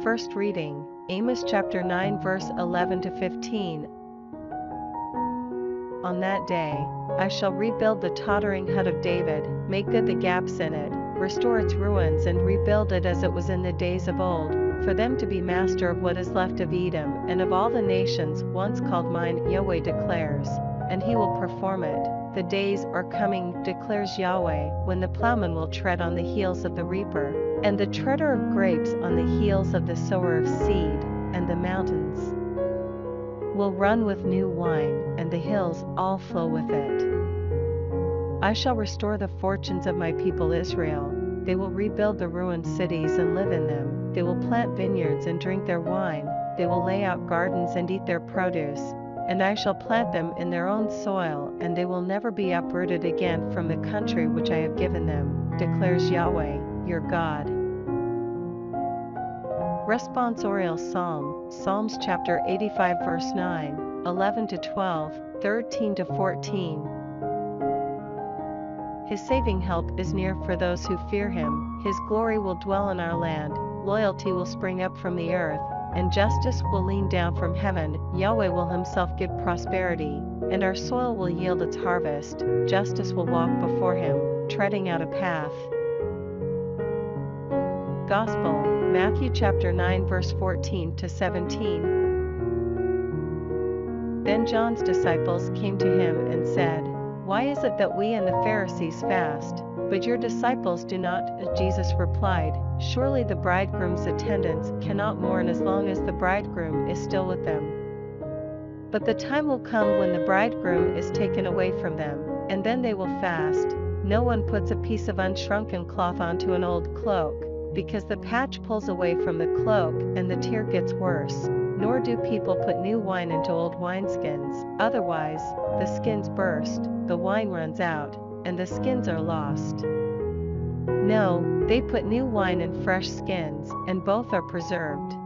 First reading, Amos chapter 9 verse 11 to 15. On that day, I shall rebuild the tottering hut of David, make good the gaps in it, restore its ruins and rebuild it as it was in the days of old, for them to be master of what is left of Edom and of all the nations once called mine, Yahweh declares, and he will perform it. The days are coming, declares Yahweh, when the plowman will tread on the heels of the reaper, and the treader of grapes on the heels of the sower of seed, and the mountains will run with new wine, and the hills all flow with it. I shall restore the fortunes of my people Israel. They will rebuild the ruined cities and live in them. They will plant vineyards and drink their wine. They will lay out gardens and eat their produce. And I shall plant them in their own soil, and they will never be uprooted again from the country which I have given them, declares Yahweh, your God. Responsorial Psalm, Psalms chapter 85 verse 9, 11 to 12, 13 to 14. His saving help is near for those who fear him. His glory will dwell in our land. Loyalty will spring up from the earth, and justice will lean down from heaven. Yahweh will himself give prosperity, and our soil will yield its harvest. Justice will walk before him, treading out a path. Gospel, Matthew chapter 9 verse 14 to 17. Then John's disciples came to him and said, "Why is it that we and the Pharisees fast, but your disciples do not?" Jesus replied, "Surely the bridegroom's attendants cannot mourn as long as the bridegroom is still with them. But the time will come when the bridegroom is taken away from them, and then they will fast. No one puts a piece of unshrunken cloth onto an old cloak, because the patch pulls away from the cloak and the tear gets worse. Nor do people put new wine into old wineskins, otherwise, the skins burst, the wine runs out, and the skins are lost. No, they put new wine in fresh skins, and both are preserved."